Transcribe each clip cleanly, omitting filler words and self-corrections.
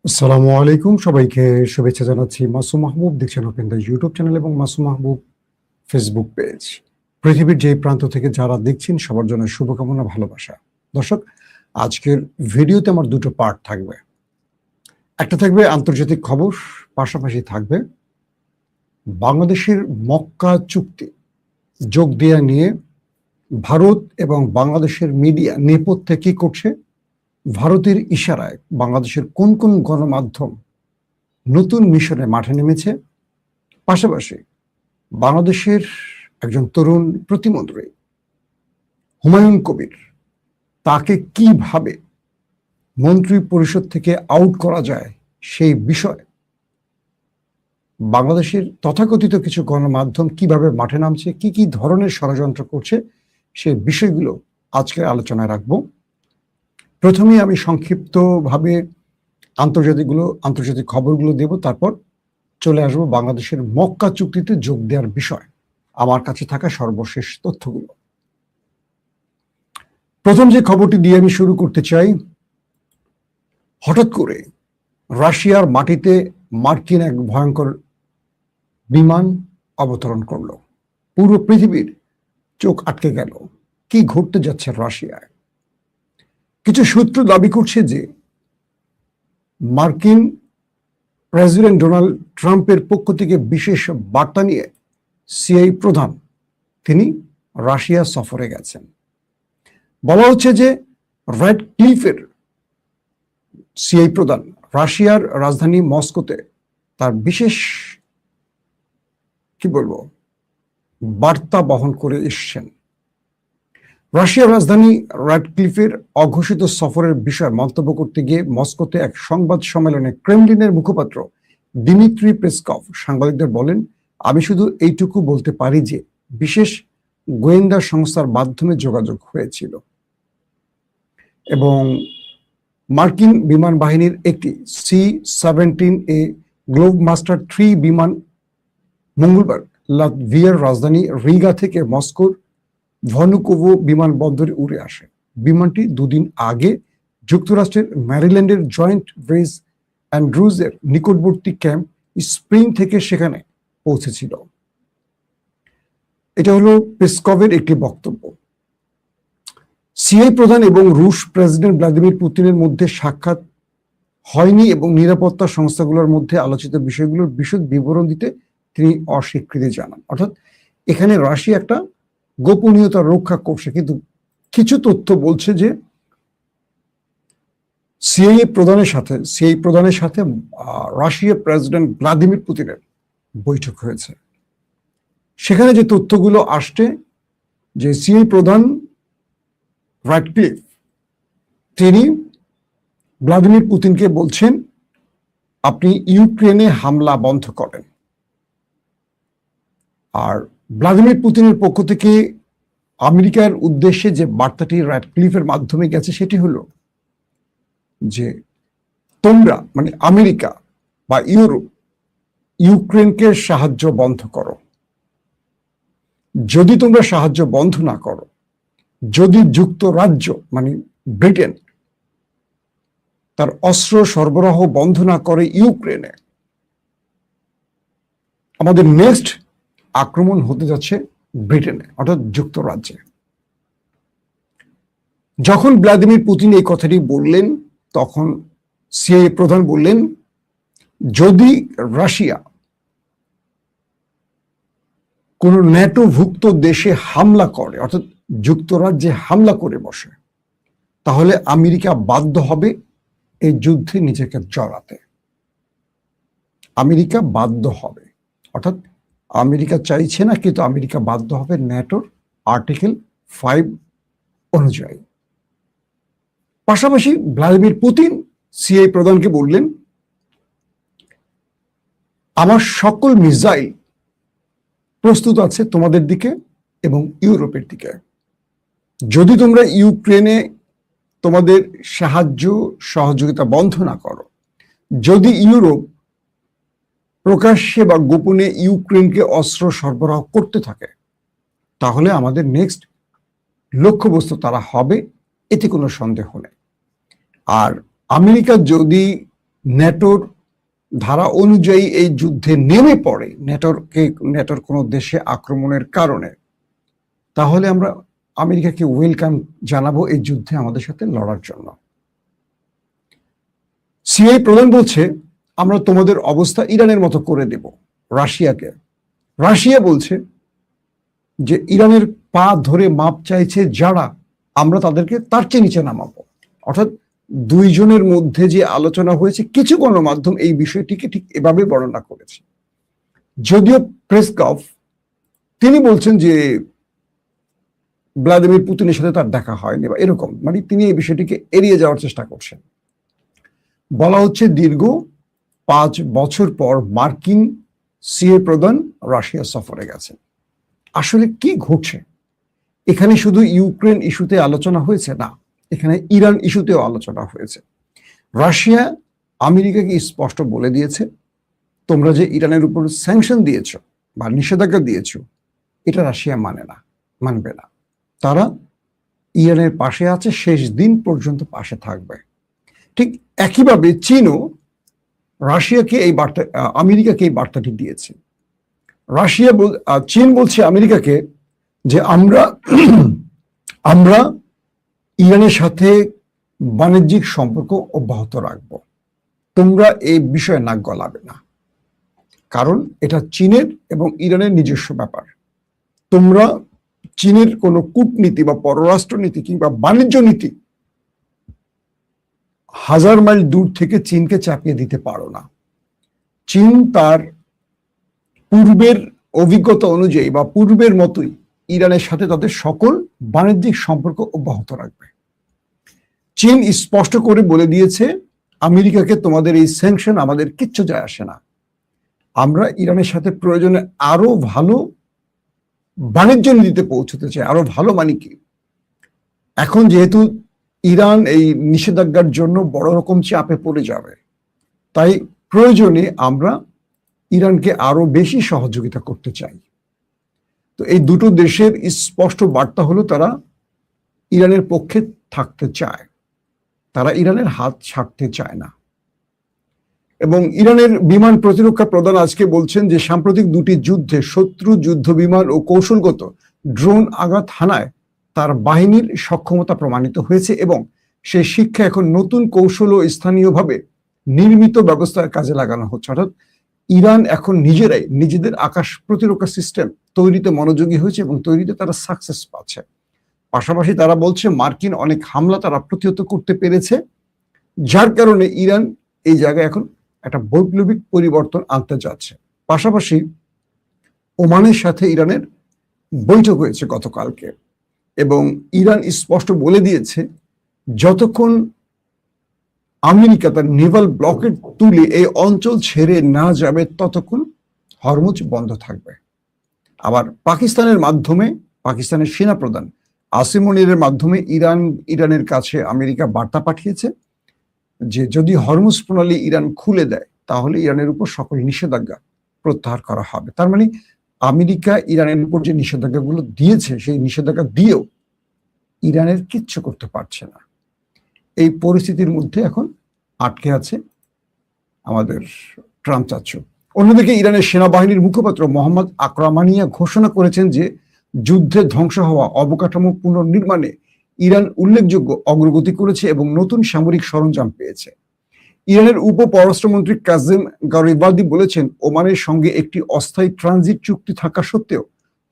আসসালামু আলাইকুম, সবাইকে শুভেচ্ছা জানাচ্ছি। মাসুম মাহবুব দেখছেন ওপেন দ্য ইউটিউব চ্যানেল এবং মাসুম মাহবুব ফেসবুক পেজ। পৃথিবীর যে প্রান্ত থেকে যারা দেখছেন সবার জন্য শুভকামনা, ভালোবাসা। দর্শক, আজকের ভিডিওতে আমার দুটো পার্ট থাকবে। একটা থাকবে আন্তর্জাতিক খবর, পাশাপাশি থাকবে বাংলাদেশের মক্কা চুক্তি যোগ দেওয়া নিয়ে ভারত এবং বাংলাদেশের মিডিয়া নেপথ্যে কি করছে, ভারতের ইশারায় বাংলাদেশের কোন কোন গণমাধ্যম নতুন মিশনে মাঠে নেমেছে, পাশাপাশি বাংলাদেশের একজন তরুণ প্রতিমন্ত্রী হুমায়ুন কবির, তাকে কিভাবে মন্ত্রী পরিষদ থেকে আউট করা যায় সেই বিষয়ে বাংলাদেশের তথাকথিত কিছু গণমাধ্যম কিভাবে মাঠে নামছে, কি কি ধরনের ষড়যন্ত্র করছে, সেই বিষয়গুলো আজকের আলোচনায় রাখবো। প্রথমেই আমি সংক্ষিপ্তভাবে আন্তর্জাতিক খবরগুলো দেব, তারপর চলে আসবো বাংলাদেশের মক্কা চুক্তিতে যোগ দেওয়ার বিষয়, আমার কাছে থাকা সর্বশেষ তথ্যগুলো। প্রথম যে খবরটি দিয়ে আমি শুরু করতে চাই, হঠাৎ করে রাশিয়ার মাটিতে মার্কিন এক ভয়ঙ্কর বিমান অবতরণ করলো। পুরো পৃথিবীর চোখ আটকে গেল, কি ঘটতে যাচ্ছে রাশিয়ায়। কিছু সূত্র দাবি করছে যে মার্কিন প্রেসিডেন্ট ডোনাল্ড ট্রাম্পের পক্ষ থেকে বিশেষ বার্তা নিয়ে সিআই প্রধান তিনি রাশিয়া সফরে গেছেন। বলা হচ্ছে যে র্যাডক্লিফের সিআই প্রধান রাশিয়ার রাজধানী মস্কোতে তার বিশেষ বার্তা বহন করে এসছেন। রাশিয়ার রাজধানী র্যাডক্লিফের অঘোষিত সফরের বিষয়ে মন্তব্য করতে গিয়ে মস্কোতে এক সংবাদ সম্মেলনে ক্রেমলিনের মুখপাত্র দিমিত্রি পেসকভ সাংবাদিকদের বলেন, আমি শুধু এইটুকু বলতে পারি যে বিশেষ গোয়েন্দা সংস্থার মাধ্যমে যোগাযোগ হয়েছিল এবং মার্কিন বিমান বাহিনীর একটি C-17A গ্লোবমাস্টার 3 বিমান মঙ্গলবার লাতভিয়ার রাজধানী রিগা থেকে মস্কোর ভনুকোভো বিমানবন্দরে উড়ে আসে। বিমানটি দুদিন আগে যুক্তরাষ্ট্রের ম্যারিল্যান্ডের জয়েন্ট বেস অ্যান্ড্রুজের নিকটবর্তী ক্যাম্প স্প্রিং থেকে সেখানে পৌঁছেছিল। এটা হলো পেসকভের একটি বক্তব্য। সিআই প্রধান এবং রুশ প্রেসিডেন্ট ভ্লাদিমির পুতিনের মধ্যে সাক্ষাৎ হয়নি এবং নিরাপত্তা সংস্থাগুলোর মধ্যে আলোচিত বিষয়গুলোর বিশদ বিবরণ দিতে তিনি অস্বীকৃতি জানান। অর্থাৎ এখানে রাশিয়া একটা গোপনীয়তা রক্ষা করছে, কিন্তু কিছু তথ্য বলছে যে সিআই প্রধানের সাথে রাশিয়া প্রেসিডেন্ট ভ্লাদিমির পুতিনের বৈঠক হয়েছে। সেখানে যে তথ্যগুলো আসছে যে সিআই প্রধান র্যাডক্লিফ তিনি ভ্লাদিমির পুতিনকে বলছেন, আপনি ইউক্রেনে হামলা বন্ধ করেন। আর ভ্লাদিমির পুতিনের পক্ষ থেকে আমেরিকার উদ্দেশ্যে যে বার্তাটি র্যাডক্লিফের মাধ্যমে গেছে সেটি হলো যে তোমরা মানে আমেরিকা বা ইউরোপ ইউক্রেনকে সাহায্য বন্ধ করো। যদি তোমরা সাহায্য বন্ধ না করো, যদি যুক্তরাজ্য মানে ব্রিটেন তার অস্ত্র সরবরাহ বন্ধ না করে ইউক্রেনে, আমাদের নেক্সট আক্রমণ হতে যাচ্ছে ব্রিটেনে অর্থাৎ যুক্তরাজ্যে। যখন ভ্লাদিমির পুতিন এই কথাটি বললেন তখন সিআই প্রধান বললেন, যদি রাশিয়া কোন ন্যাটোভুক্ত দেশে হামলা করে অর্থাৎ যুক্তরাজ্যে হামলা করে বসে, তাহলে আমেরিকা বাধ্য হবে এই যুদ্ধে নিজেকে জড়াতে। আমেরিকা বাধ্য হবে, অর্থাৎ আমেরিকা চাইছে না কিন্তু আমেরিকা বাধ্য হবে ন্যাটোর আর্টিকেল 5 অনুযায়ী। পাশাপাশি ভ্লাদিমির পুতিন সিআই প্রধানকে বললেন, আমার সকল মিসাইল প্রস্তুত আছে তোমাদের দিকে এবং ইউরোপের দিকে। যদি তোমরা ইউক্রেনে তোমাদের সহযোগিতা বন্ধ না করো, যদি ইউরোপ প্রকাশ্যে বা গোপনে ইউক্রেনকে অস্ত্র সরবরাহ করতে থাকে, তাহলে আমাদের নেক্সট লক্ষ্যবস্তু তারা হবে, এতে কোনো সন্দেহ নেই। আর আমেরিকা যদি ন্যাটোর ধারা অনুযায়ী এই যুদ্ধে নেমে পড়ে, ন্যাটোর কোনো দেশে আক্রমণের কারণে, তাহলে আমরা আমেরিকাকে ওয়েলকাম জানাবো এই যুদ্ধে আমাদের সাথে লড়ার জন্য। সিআই প্রধান বলছে আমরা তোমাদের অবস্থা ইরানের মতো করে দেব রাশিয়াকে। রাশিয়া বলছে যে ইরানের পা ধরে মাপ চাইছে যারা, আমরা তাদেরকে তার চেয়ে নিচে নামাবো। অর্থাৎ দুইজনের মধ্যে যে আলোচনা হয়েছে, কিছু গণমাধ্যম এই বিষয়টিকে ঠিক এভাবে বর্ণনা করেছে। যদিও পেসকভ তিনি বলছেন যে ভ্লাদিমির পুতিনের সাথে তার দেখা হয়নি বা এরকম, মানে তিনি এই বিষয়টিকে এড়িয়ে যাওয়ার চেষ্টা করছেন। বলা হচ্ছে দীর্ঘ 5 বছর পর মার্কিন সিএ প্রধান রাশিয়া সফরে গেছেন। আসলে কি ঘটছে এখানে? শুধু ইউক্রেন ইস্যুতে আলোচনা হয়েছে না, এখানে ইরান ইস্যুতেও আলোচনা হয়েছে। রাশিয়া আমেরিকাকে স্পষ্ট বলে দিয়েছে তোমরা যে ইরানের উপর স্যাংশন দিয়েছ বা নিষেধাজ্ঞা দিয়েছ, এটা রাশিয়া মানবে না। তারা ইরানের পাশে আছে, শেষ দিন পর্যন্ত পাশে থাকবে। ঠিক একইভাবে চীনও রাশিয়াকে এই বার্তা, আমেরিকাকে এই বার্তাটি দিয়েছে। চীন বলছে আমেরিকাকে যে আমরা ইরানের সাথে বাণিজ্যিক সম্পর্ক অব্যাহত রাখব, তোমরা এই বিষয়ে নাক গলাবে না, কারণ এটা চীনের এবং ইরানের নিজস্ব ব্যাপার। তোমরা চীনের কোনো কূটনীতি বা পররাষ্ট্রনীতি কিংবা বাণিজ্য নীতি 1000 মাইল দূর থেকে চীনকে চাপিয়ে দিতে পারো না। চীন তার পূর্বের অভিজ্ঞতা অনুযায়ী বা পূর্বের মতোই ইরানের সাথে তাদের সকল বাণিজ্যিক সম্পর্ক অব্যাহত রাখবে। চীন স্পষ্ট করে বলে দিয়েছে আমেরিকাকে তোমাদের এই স্যাংশন আমাদের কিচ্ছু যায় আসে না, আমরা ইরানের সাথে প্রয়োজনে আরো ভালো বাণিজ্য নীতিতে পৌঁছতে চাই। আরো ভালো মানে কি, এখন যেহেতু ইরান এই নিষেধাজ্ঞার জন্য বড় রকম চাপে পড়ে যাবে, তাই প্রয়োজনে আমরা ইরানকে আরো বেশি সহযোগিতা করতে চাই। তো এই দুটো দেশের স্পষ্ট বার্তা হলো তারা ইরানের পক্ষে থাকতে চায়, তারা ইরানের হাত ছাড়তে চায় না। এবং ইরানের বিমান প্রতিরক্ষা প্রধান আজকে বলছেন যে সাম্প্রতিক দুটি যুদ্ধে শত্রু যুদ্ধ বিমান ও কৌশলগত ড্রোন আঘাত হানায় তার বাহিনীর সক্ষমতা প্রমাণিত হয়েছে এবং সেই শিক্ষা এখন নতুন কৌশল ও স্থানীয়ভাবে নির্মিত ব্যবস্থার কাজে লাগানো হচ্ছে। অর্থাৎ ইরান এখন নিজেরাই নিজেদের আকাশ প্রতিরক্ষা সিস্টেম তৈরিতে মনোযোগী হয়েছে এবং তৈরিতে তারা সাকসেস পাচ্ছে। পাশাপাশি তারা বলছে মার্কিন অনেক হামলা তারা প্রতিহত করতে পেরেছে, যার কারণে ইরান এই জায়গায় এখন একটা বৈপ্লবিক পরিবর্তন আনতে যাচ্ছে। পাশাপাশি ওমানের সাথে ইরানের বৈঠক হয়েছে গতকালকে এবং ইরান স্পষ্ট বলে দিয়েছে যতক্ষণ আমেরিকা তার নেভাল ব্লকেট তুলে এই অঞ্চল ছেড়ে না যাবে ততক্ষণ হরমুজ বন্ধ থাকবে। আবার পাকিস্তানের সেনাপ্রধান আসিম মুনিরের মাধ্যমে ইরানের কাছে আমেরিকা বার্তা পাঠিয়েছে যে যদি হরমুজ প্রণালী ইরান খুলে দেয় তাহলে ইরানের উপর সকল নিষেধাজ্ঞা প্রত্যাহার করা হবে। তার মানে আমেরিকা ইরানের উপর যে নিষেধাজ্ঞাগুলো দিয়েছে সেই নিষেধাজ্ঞা দিয়েও ইরানের কিচ্ছু করতে পারছে না। এই পরিস্থিতির মধ্যে এখন আটকে আছে আমাদের ট্রাম্প চাচ্ছু। অন্যদিকে ইরানের সেনাবাহিনীর মুখপাত্র মোহাম্মদ আকরামানিয়া ঘোষণা করেছেন যে যুদ্ধে ধ্বংস হওয়া অবকাঠামো পুনর্নির্মাণে ইরান উল্লেখযোগ্য অগ্রগতি করেছে এবং নতুন সামরিক সরঞ্জাম পেয়েছে। ইরানের উপ পররাষ্ট্রমন্ত্রী কাজেম গারিবাদি বলেছেন ওমানের সঙ্গে একটি অস্থায়ী ট্রানজিট চুক্তি থাকা সত্ত্বেও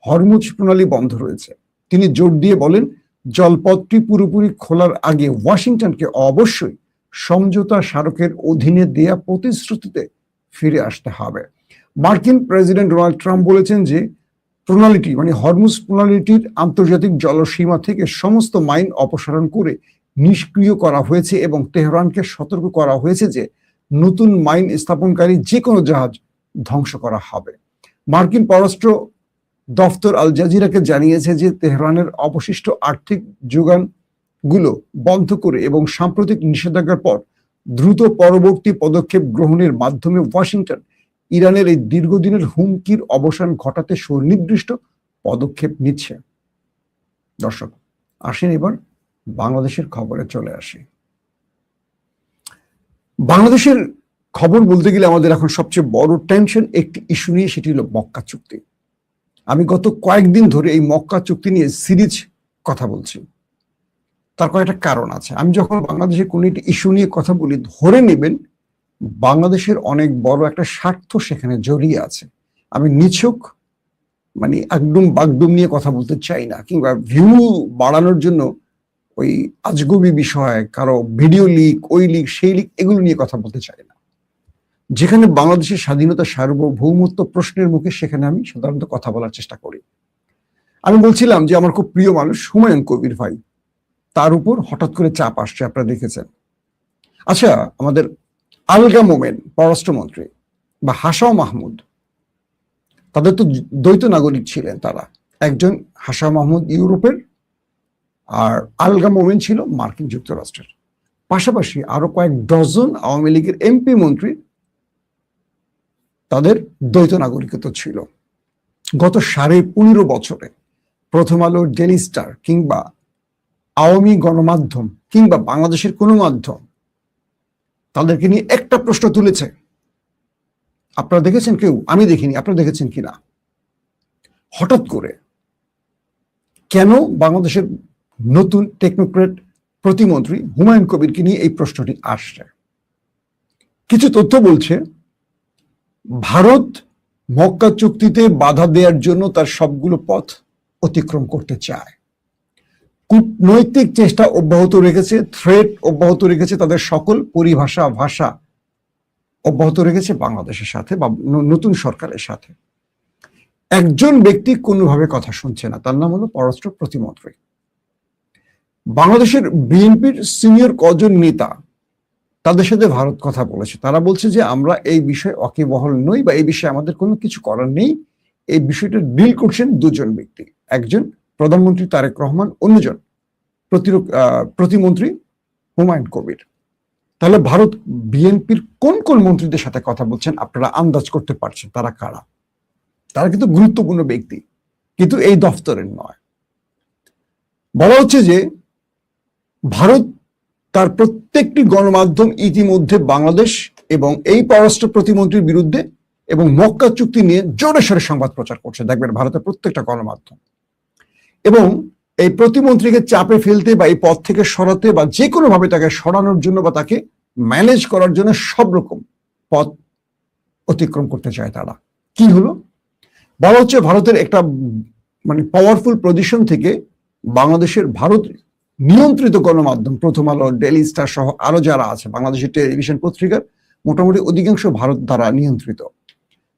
হরমুজ প্রণালী বন্ধ রয়েছে। তিনি জোর দিয়ে বলেন জলপথটি পুরোপুরি খোলার আগে ওয়াশিংটনকে অবশ্যই সমঝোতা স্মারকের অধীনে দেয়া প্রতিশ্রুতিতে ফিরে আসতে হবে। মার্কিন প্রেসিডেন্ট ডোনাল্ড ট্রাম্প বলেছেন যে প্রণালীটি মানে হরমুজ প্রণালীটির আন্তর্জাতিক জলসীমা থেকে সমস্ত মাইন অপসারণ করে নিষ্ক্রিয় করা হয়েছে এবং তেহরানকে সতর্ক করা হয়েছে যে নতুন মাইন স্থাপনকারী যে কোনো জাহাজ ধ্বংস করা হবে। মার্কিন পররাষ্ট্র দফতর আল জাজিরাকে জানিয়েছে যে তেহরানের অবশিষ্ট আর্থিক যোগানগুলো বন্ধ করে এবং সাম্প্রতিক নিষেধাজ্ঞার পর দ্রুত পরবর্তী পদক্ষেপ গ্রহণের মাধ্যমে ওয়াশিংটন ইরানের এই দীর্ঘদিনের হুমকির অবসান ঘটাতে সুনির্দিষ্ট পদক্ষেপ নিচ্ছে। দর্শক আসেন এবার বাংলাদেশের খবরে চলে আসি। বাংলাদেশের খবর বলতে গেলে আমাদের এখন সবচেয়ে বড় টেনশন একটি ইস্যু নিয়ে, সেটি হলো মক্কা চুক্তি। আমি গত কয়েকদিন ধরে এই মক্কা চুক্তি নিয়ে সিরিজ কথা বলছি। তার কয়েকটা কারণ আছে। আমি যখন বাংলাদেশের কোনো একটি ইস্যু নিয়ে কথা বলি, ধরে নেবেন বাংলাদেশের অনেক বড় একটা স্বার্থ সেখানে জড়িয়ে আছে। আমি নিছক মানে একদম বাগডুম নিয়ে কথা বলতে চাই না, কিংবা ভিউ বাড়ানোর জন্য ওই আজগুবি বিষয়, কারো ভিডিও লিক, ওই লিক, সেই লিক, এগুলো নিয়ে কথা বলতে চাই না। যেখানে বাংলাদেশের স্বাধীনতা, সার্বভৌমত্ব প্রশ্নের মুখে, সেখানে আমি সাধারণত কথা বলার চেষ্টা করি। আমি বলছিলাম যে আমার খুব প্রিয় মানুষ হুমায়ুন কবির ভাই, তার উপর হঠাৎ করে চাপ আসছে, আপনারা দেখেছেন। আচ্ছা, আমাদের আলগা মোমেন পররাষ্ট্রমন্ত্রী বা হাসাও মাহমুদ, তাদের তো দ্বৈত নাগরিক ছিলেন তারা। একজন হাসাও মাহমুদ ইউরোপের, আর আলগা মোমেন ছিল মার্কিন যুক্তরাষ্ট্রের। পাশাপাশি আরো কয়েক ডজন আওয়ামী লীগের এমপি মন্ত্রী, তাদের দ্বৈত নাগরিকত্ব ছিল। গত 15.5 বছরে প্রথম আলো, ডেইলি স্টার কিংবা আওয়ামী গণমাধ্যম কিংবা বাংলাদেশের কোনো মাধ্যম তাদেরকে নিয়ে একটা প্রশ্ন তুলেছে? আপনারা দেখেছেন কেউ? আমি দেখিনি, আপনারা দেখেছেন কিনা? হঠাৎ করে কেন বাংলাদেশের নতুন টেকনোক্রেট প্রতিমন্ত্রী হুমায়ুন কবিরকে নিয়ে এই প্রশ্নটি আসছে? কিছু তথ্য বলছে ভারত মক্কা চুক্তিতে বাধা দেওয়ার জন্য তার সবগুলো পথ অতিক্রম করতে চায়। কূটনৈতিক চেষ্টা অব্যাহত রেখেছে, থ্রেট অব্যাহত রেখেছে, তাদের সকল পরিভাষা, ভাষা অব্যাহত রেখেছে বাংলাদেশের সাথে বা নতুন সরকারের সাথে। একজন ব্যক্তি কোনোভাবে কথা শুনছে না, তার নাম হলো পররাষ্ট্র প্রতিমন্ত্রী। বাংলাদেশের বিএনপির সিনিয়র কজন নেতা, তাদের সাথে ভারত কথা বলেছে। তারা বলছে যে আমরা এই বিষয়ে ওয়াকিবহাল নই বা এই বিষয়ে আমাদের কোনো কিছু করার নেই। এই বিষয়টা ডিল করছেন দুজন ব্যক্তি, একজন প্রধানমন্ত্রী তারেক রহমান, অন্যজন প্রতিমন্ত্রী হুমায়ুন কবির। তাহলে ভারত বিএনপির কোন কোন মন্ত্রীদের সাথে কথা বলছেন আপনারা আন্দাজ করতে পারছেন তারা কারা? তারা কিন্তু গুরুত্বপূর্ণ ব্যক্তি, কিন্তু এই দফতরের নয়। বলা হচ্ছে যে ভারত তার প্রত্যেকটি গণমাধ্যম ইতিমধ্যে বাংলাদেশ এবং এই পররাষ্ট্র প্রতিমন্ত্রীর বিরুদ্ধে এবং মক্কা চুক্তি নিয়ে জোরে সোরে সংবাদ প্রচার করছে। দেখবেন ভারতের প্রত্যেকটা গণমাধ্যম। এবং এই প্রতিমন্ত্রীকে চাপে ফেলতে বা এই পদ থেকে সরাতে বা যে কোনো ভাবে তাকে সরানোর জন্য বা তাকে ম্যানেজ করার জন্য সব রকম পথ অতিক্রম করতে চায় তারা। কি হলো? বলা হচ্ছে ভারতের একটা মানে পাওয়ারফুল পজিশন থেকে বাংলাদেশের ভারত নিয়ন্ত্রিত গণমাধ্যম, প্রথম আলো, ডেইলি স্টার সহ আরো যারা আছে বাংলাদেশের টেলিভিশন পত্রিকার মোটামুটি অধিকাংশ ভারত দ্বারা নিয়ন্ত্রিত,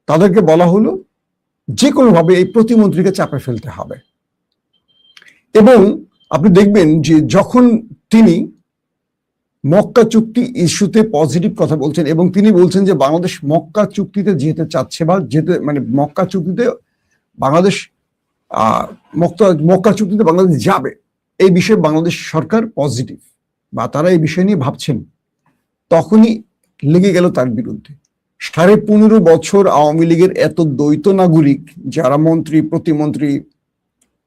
তাদেরকে বলা হলো যে কোনোভাবে এই প্রতিমন্ত্রীকে চাপে ফেলতে হবে। এবং আপনি দেখবেন যে যখন তিনি মক্কা চুক্তি ইস্যুতে পজিটিভ কথা বলছেন এবং তিনি বলছেন যে বাংলাদেশ মক্কা চুক্তিতে যেতে চাচ্ছে বা যেতে মানে মক্কা চুক্তিতে বাংলাদেশ মক্কা চুক্তিতে বাংলাদেশ যাবে, এই বিষয়ে বাংলাদেশ সরকার পজিটিভ বা তারা এই বিষয় নিয়ে ভাবছেন, তখনই লেগে গেল তার বিরুদ্ধে। 15.5 বছর আওয়ামী লীগের এত দ্বৈত নাগরিক যারা মন্ত্রী, প্রতিমন্ত্রী,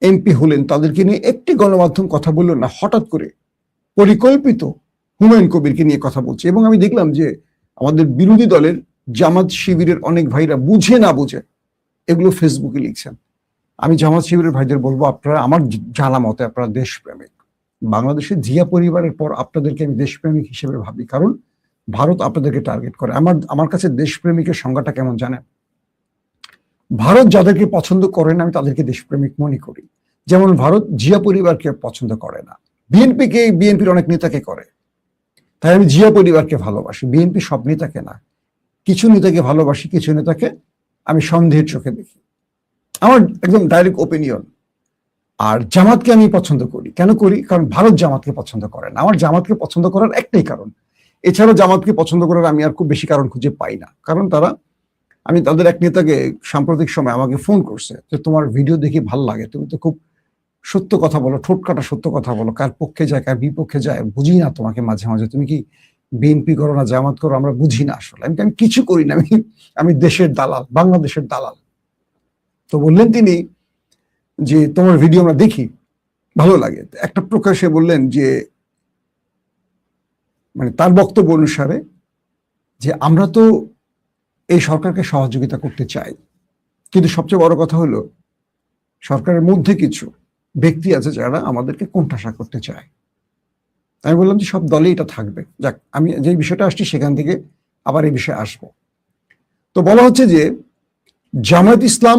এমপি হলেন, তাদেরকে নিয়ে একটি গণমাধ্যম কথা বলল না, হঠাৎ করে পরিকল্পিত হুমায়ুন কবিরকে নিয়ে কথা বলছে। এবং আমি দেখলাম যে আমাদের বিরোধী দলের জামাত শিবিরের অনেক ভাইরা বুঝে না বুঝে এগুলো ফেসবুকে লিখছেন। আমি জামাত শিবিরের ভাইদের বলবো, আপনারা আমার জানা মতে আপনারা দেশপ্রেমিক। বাংলাদেশের জিয়া পরিবারের পর আপনাদেরকে আমি দেশপ্রেমিক হিসেবে ভাবি, কারণ ভারত আপনাদেরকে টার্গেট করে। আমার কাছে দেশপ্রেমিকের সংজ্ঞাটা কেমন জানেন? ভারত যাদেরকে পছন্দ করে না আমি তাদেরকে দেশপ্রেমিক মনে করি। যেমন ভারত জিয়া পরিবারকে পছন্দ করে না, বিএনপির অনেক নেতাকে করে, তাই আমি জিয়া পরিবারকে ভালোবাসি। বিএনপি সব নেতাকে না, কিছু নেতাকে ভালোবাসি, কিছু নেতাকে আমি সন্দেহের চোখে দেখি। আমার একদম ডাইরেক্ট ওপিনিয়ন। আর জামাতকে আমি পছন্দ করি। কেন করি? কারণ ভারত জামাতকে পছন্দ করে না। আমার জামাতকে পছন্দ করার একটাই কারণ, এছাড়া জামাতকে পছন্দ করার আমি আর খুব বেশি কারণ খুঁজে পাই না। কারণ আমি তাদের এক নেতাকে সাম্প্রতিক সময় আমাকে ফোন করছে যে তোমার ভিডিও দেখি ভাল লাগে, তুমি তো খুব সত্য কথা বলো, ঠোঁট কাটা সত্য কথা বলো, কার পক্ষে যায় কার বিপক্ষে যায় বুঝি না তোমাকে, মাঝে মাঝে তুমি কি বিএনপি করো না জামাত করো আমরা বুঝি না। আসলে আমি কিছু করি না, আমি দেশের দালাল, বাংলাদেশের দালাল। তো বললেন তিনি যে তোমার ভিডিও আমরা দেখি, ভালো লাগে। একটা প্রকাশে বললেন যে মানে তার বক্তব্য অনুসারে যে আমরা তো এই সরকারকে সহযোগিতা করতে চাই, কিন্তু সবচেয়ে বড় কথা হলো সরকারের মধ্যে কিছু ব্যক্তি আছে যারা আমাদেরকে কোণঠাসা করতে চায়। আমি বললাম যে সব দলে এটা থাকবে। যাক, আমি যে বিষয়টা আসছি সেখান থেকে আবার এই বিষয়ে আসবো। তো বলা হচ্ছে যে জামায়াত ইসলাম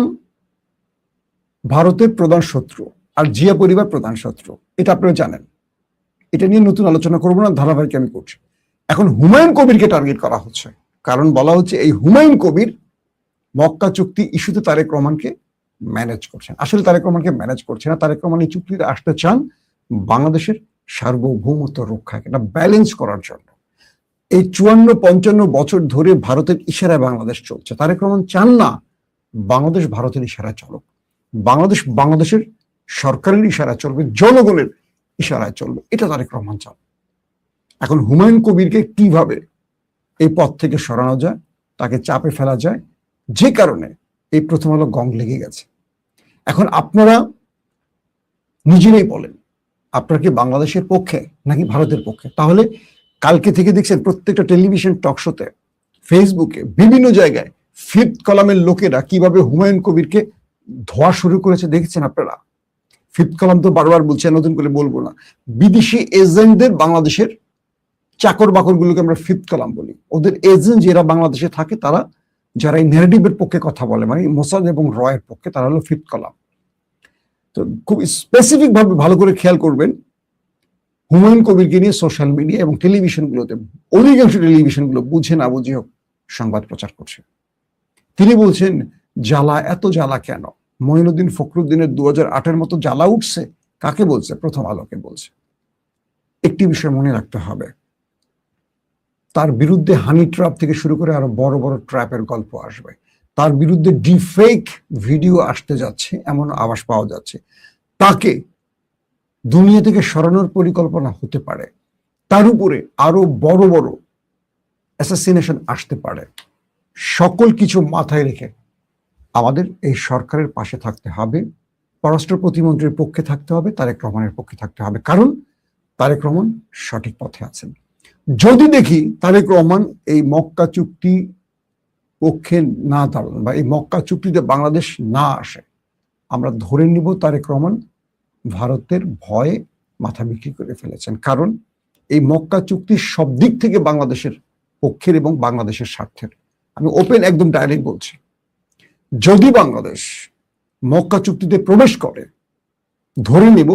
ভারতের প্রধান শত্রু আর জিয়া পরিবার প্রধান শত্রু, এটা আপনারা জানেন। এটা নিয়ে নতুন আলোচনা করবো না, ধারাবাহিক আমি করছি। এখন হুমায়ুন কবিরকে টার্গেট করা হচ্ছে, কারণ বলা হচ্ছে এই হুমায়ুন কবির মক্কা চুক্তি ইস্যুতে তারেক রহমানকে ম্যানেজ করছেন। আসলে তারেক রহমানকে ম্যানেজ করছে না, তারেক রহমান এই চুক্তিতে আসতে চান বাংলাদেশের সার্বভৌমত্ব রক্ষাকে, এটা ব্যালেন্স করার জন্য। এই 54-55 বছর ধরে ভারতের ইশারায় বাংলাদেশ চলছে। তারেক রহমান চান না বাংলাদেশ ভারতের ইশারায় চলুক, বাংলাদেশ বাংলাদেশের সরকারের ইশারায় চলবে, জনগণের ইশারায় চলবে, এটা তারেক রহমান চান। এখন হুমায়ুন কবিরকে কিভাবে এই পথ থেকে সরানো যায়, তাকে চাপে ফেলা যায়, যে কারণে এই প্রথম আলো গং লেগে গেছে। এখন আপনারা নিজেরাই বলেন, আপনারা কি বাংলাদেশের পক্ষে নাকি ভারতের পক্ষে? তাহলে কালকে থেকে দেখছেন প্রত্যেকটা টেলিভিশন টক শোতে, ফেসবুকে, বিভিন্ন জায়গায় ফিফথ কলামের লোকেরা কিভাবে হুমায়ুন কবিরকে ধোয়া শুরু করেছে দেখছেন আপনারা। ফিফথ কলাম তো বারবার বলছে, নতুন করে বলবো না। বিদেশি এজেন্টদের বাংলাদেশের চাকর বাকর গুলোকে আমরা ফিফথ কলাম বলি। ওদের এজেন্ট যারা বাংলাদেশে থাকে, তারা যারা এই ন্যারেটিভের পক্ষে কথা বলে, মানে মোসাদ এবং রয়ের পক্ষে, তারা হলো ফিফথ কলাম। তো খুব স্পেসিফিক ভাবে ভালো করে খেয়াল করবেন, হুমায়ুন কবিরকে নিয়ে সোশ্যাল মিডিয়া এবং টেলিভিশনগুলোতে, অধিকাংশ টেলিভিশনগুলো বুঝে না বুঝে হোক সংবাদ প্রচার করছে। তিনি বলছেন জ্বালা, এত জ্বালা কেন? মঈনুদ্দিন ফখরুদ্দিনের 2008-এর মতো জ্বালা উঠছে। কাকে বলছে? প্রথম আলোকে বলছে। একটি বিষয় মনে রাখতে হবে, তার বিরুদ্ধে হানি ট্র্যাপ থেকে শুরু করে আরো বড় বড় ট্র্যাপের গল্প আসবে। তার বিরুদ্ধে ডিফেক ভিডিও আসতে যাচ্ছে, এমন আভাস পাওয়া যাচ্ছে। তাকে দুনিয়া থেকে সরানোর পরিকল্পনা হতে পারে। তার উপরে আরো বড় বড় অ্যাসাসিনেশন আসতে পারে। সকল কিছু মাথায় রেখে আমাদের এই সরকারের পাশে থাকতে হবে, পররাষ্ট্র প্রতিমন্ত্রীর পক্ষে থাকতে হবে, তারেক রহমানের পক্ষে থাকতে হবে, কারণ তারেক রহমান সঠিক পথে আছেন। যদি দেখি তারেক রহমান এই মক্কা চুক্তি পক্ষে না দাঁড়ান বা এই মক্কা চুক্তিতে বাংলাদেশ না আসে, আমরা ধরে নিব তারেক রহমান ভারতের ভয়ে মাথা বিক্রি করে ফেলেছেন। কারণ এই মক্কা চুক্তি সব দিক থেকে বাংলাদেশের পক্ষের এবং বাংলাদেশের স্বার্থের। আমি ওপেন একদম ডাইরেক্ট বলছি, যদি বাংলাদেশ মক্কা চুক্তিতে প্রবেশ করে, ধরে নিব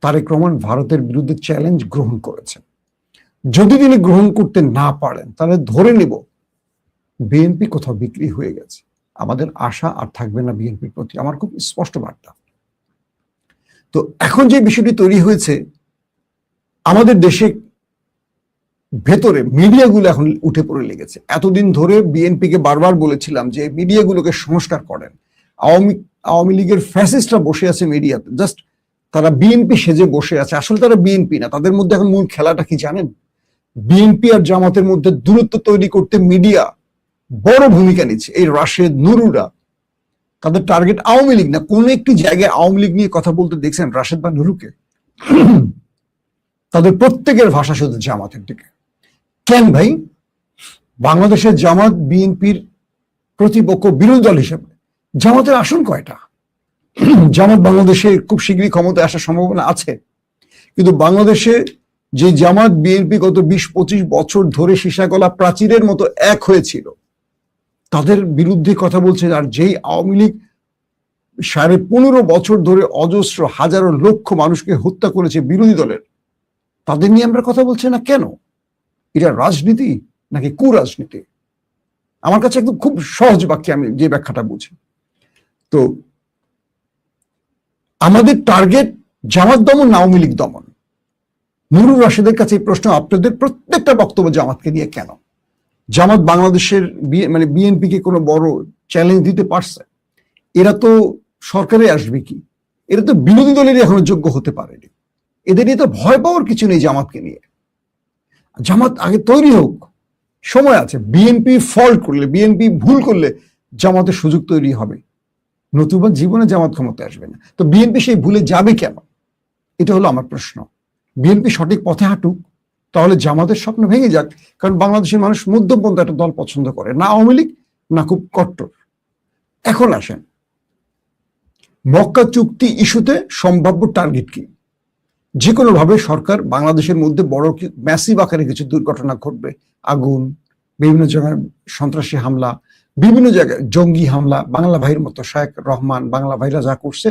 তারেক রহমান ভারতের বিরুদ্ধে চ্যালেঞ্জ গ্রহণ করেছেন। যদি তিনি গ্রহণ করতে না পারেন, তাহলে ধরে নিব বিএনপি কোথাও বিক্রি হয়ে গেছে। আমাদের আশা আর থাকবে না বিএনপির প্রতি, আমার খুব স্পষ্ট বার্তা। তো এখন যে বিষয়টি তৈরি হয়েছে, আমাদের দেশে ভেতরে মিডিয়াগুলো এখন উঠে পড়ে লেগেছে। এতদিন ধরে বিএনপিকে বারবার বলেছিলাম যে মিডিয়াগুলোকে সংস্কার করেন। আওয়ামী লীগের ফ্যাসিস্টরা বসে আছে মিডিয়াতে, জাস্ট তারা বিএনপি সেজে বসে আছে, আসলে তারা বিএনপি না। তাদের মধ্যে এখন মূল খেলাটা কি জানেন? বিএনপি আর জামাতের মধ্যে দূরত্ব তৈরি করতে মিডিয়া বড় ভূমিকা নিচ্ছে। এই রাশেদ, নুরুরা, তাদের টার্গেট আওয়ামী লীগ না। কোন একটি জায়গায় আওয়ামী লীগ নিয়ে কথা বলতে দেখছেন রাশেদ বা নুরুকে? তাদের প্রত্যেকের ভাষা শুধু জামাতের দিকে। কেন ভাই? বাংলাদেশের জামাত বিএনপির প্রতিপক্ষ, বিরোধী দল হিসেবে জামাতের আসন কয়টা? জামাত বাংলাদেশে খুব শীঘ্রই ক্ষমতায় আসার সম্ভাবনা আছে, কিন্তু বাংলাদেশে যে জামাত বিএনপি গত 20-25 বছর ধরে সীসাগলা প্রাচীরের মতো এক হয়েছিল, তাদের বিরুদ্ধে কথা বলছে। আর যেই আওয়ামী লীগ 15.5 বছর ধরে অজস্র হাজারো লক্ষ মানুষকে হত্যা করেছে বিরোধী দলের, তাদের নিয়ে আমরা কথা বলছি না কেন? এটা রাজনীতি নাকি কুরাজনীতি? আমার কাছে একদম খুব সহজ বাক্যে আমি যে ব্যাখ্যাটা বুঝি। তো আমাদের টার্গেট জামাত দমন না আওয়ামী লীগ দমন? নুরুর রাশেদের কাছে এই প্রশ্ন, আপনাদের প্রত্যেকটা বক্তব্য জামাতকে নিয়ে কেন? জামাত বাংলাদেশের মানে বিএনপিকে কোনো বড় চ্যালেঞ্জ দিতে পারছে? এরা তো সরকারে আসবে কি? এরা তো বিরোধী দলেরই এখনো যোগ্য হতে পারেনি। এদের নিয়ে তো ভয় পাওয়ার কিছু নেই জামাতকে নিয়ে। জামাত আগে তৈরি হোক, সময় আছে। বিএনপি ফল্ট করলে, বিএনপি ভুল করলে জামাতের সুযোগ তৈরি হবে, নতুবা জীবনে জামাত ক্ষমতায় আসবে না। তো বিএনপি সেই ভুলে যাবে কেন? এটা হলো আমার প্রশ্ন। বিএনপি সঠিক পথে হাঁটুক, তাহলে জামাতের স্বপ্ন ভেঙে যাক, কারণ বাংলাদেশের মানুষ মধ্যপন্থী একটা দল পছন্দ করে, না আওয়ামী লীগ না খুব কট্টর। এখন আসেন মক্কা চুক্তি ইস্যুতে সম্ভাব্য টার্গেট কি। যে কোনো ভাবে সরকার বাংলাদেশের মধ্যে বড় ম্যাসিভ আকারে কিছু দুর্ঘটনা ঘটবে, আগুন, বিভিন্ন জায়গায় সন্ত্রাসী হামলা, বিভিন্ন জায়গায় জঙ্গি হামলা, বাংলা ভাইয়ের মতো শায়েখ রহমান বাংলা ভাইরা যা করছে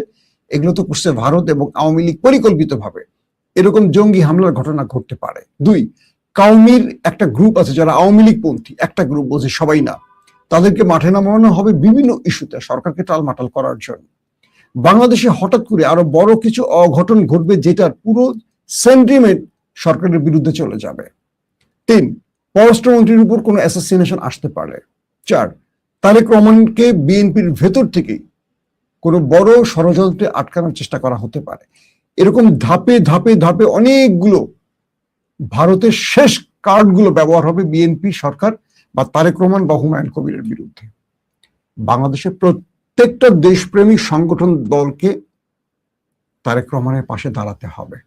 এগুলো তো করছে ভারত এবং আওয়ামী লীগ পরিকল্পিতভাবে। এরকম জঙ্গি হামলার ঘটনা ঘটতে পারে। দুই, কাউমির একটা গ্রুপ আছে যারা আওয়ামী লীগ পন্থী, একটা গ্রুপ, বোঝে সবাই না, তাদেরকে মাঠে নামানো হবে বিভিন্ন ইস্যুতে সরকারকে টালমাটাল করার জন্য। বাংলাদেশে হঠাৎ করে আরো বড় কিছু অঘটন ঘটবে যেটার পুরো সেন্টিমেন্ট সরকারের বিরুদ্ধে চলে যাবে। তিন, পররাষ্ট্রমন্ত্রীর উপর কোনো অ্যাসাসিনেশন আসতে পারে। চার, তারেক রহমানকে বিএনপির ভেতর থেকেই কোনো বড় ষড়যন্ত্রে আটকানোর চেষ্টা করা হতে পারে। এরকম ধাপে ধাপে ধাপে অনেকগুলো ভারতের শেষ কার্ডগুলো ব্যবহার হবে বিএনপি সরকার বা তারেক রহমান বা হুমায়ুন কবিরের বিরুদ্ধে। বাংলাদেশের প্রত্যেকটা দেশপ্রেমী সংগঠন দলকে তারেক রহমানের পাশে দাঁড়াতে হবে,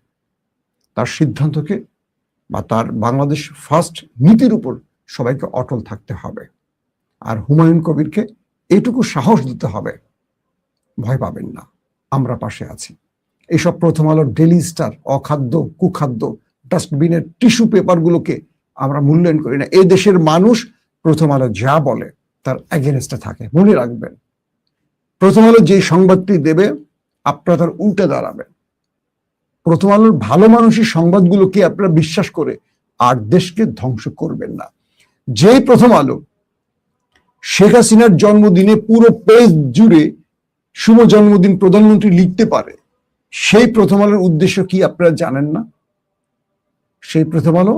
তার সিদ্ধান্তকে বা তার বাংলাদেশ ফার্স্ট নীতির উপর সবাইকে অটল থাকতে হবে। আর হুমায়ুন কবিরকে এইটুকু সাহস দিতে হবে, ভয় পাবেন না, আমরা পাশে আছি। এইসব প্রথম আলোর ডেইলি স্টার, অখাদ্য কুখাদ্য ডাস্টবিনের টিস্যু পেপারগুলোকে আমরা মূল্যায়ন করি না। এই দেশের মানুষ প্রথম আলো যা বলে তার এগেনস্টে থাকে, মনে রাখবেন। প্রথম আলো যে সংবাদটি দেবে আপনারা তার উল্টে দাঁড়াবেন। প্রথম আলোর ভালো মানুষের সংবাদগুলোকে আপনারা বিশ্বাস করে আর দেশকে ধ্বংস করবেন না। যেই প্রথম আলো শেখ হাসিনার জন্মদিনে পুরো পেজ জুড়ে শুভ জন্মদিন প্রধানমন্ত্রী লিখতে পারে, সেই প্রথম আলোর উদ্দেশ্য কি আপনারা জানেন না? সেই প্রথম আলো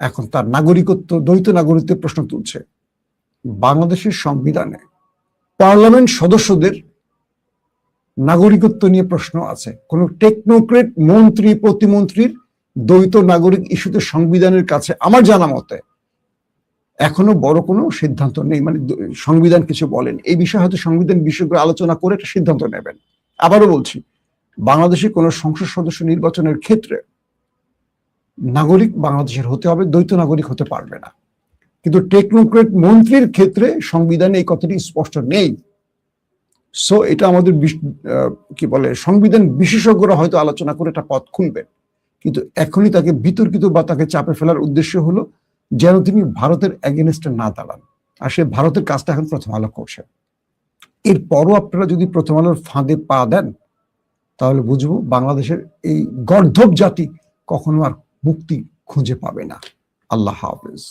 এখন তার নাগরিকত্ব, দ্বৈত নাগরিকত্বের প্রশ্ন তুলছে। বাংলাদেশের সংবিধানে পার্লামেন্ট সদস্যদের নাগরিকত্ব নিয়ে প্রশ্ন আছে। কোন টেকনোক্রেট মন্ত্রী প্রতিমন্ত্রীর দ্বৈত নাগরিক ইস্যুতে সংবিধানের কাছে আমার জানা মতে এখনো বড় কোনো সিদ্ধান্ত নেই, মানে সংবিধান কিছু বলেন এই বিষয়ে। হয়তো সংবিধান বিশেষজ্ঞ আলোচনা করে একটা সিদ্ধান্ত নেবেন। আবারও বলছি, বাংলাদেশে কোনো সংসদ সদস্য নির্বাচনের ক্ষেত্রে নাগরিক বাংলাদেশের হতে হবে, দ্বৈত নাগরিক হতে পারবে না। কিন্তু টেকনোক্রেট মন্ত্রীর ক্ষেত্রে সংবিধানে এই কথাটি স্পষ্ট নেই। সো এটা আমাদের কি বলে, সংবিধান বিশেষজ্ঞরা হয়তো আলোচনা করে একটা পথ খুলবেন, কিন্তু এখনই তাকে বিতর্কিত বা তাকে চাপে ফেলার উদ্দেশ্য হলো যেন তিনি ভারতের এগেনস্টে না দাঁড়ান। আর সে ভারতের কাজটা এখন প্রথম আলো করছে। এরপরও আপনারা যদি প্রথম আলোর ফাঁদে পা দেন তাহলে বুঝবো বাংলাদেশের এই গর্ধব জাতি কখনো আর মুক্তি খুঁজে পাবে না। আল্লাহ হাফেজ।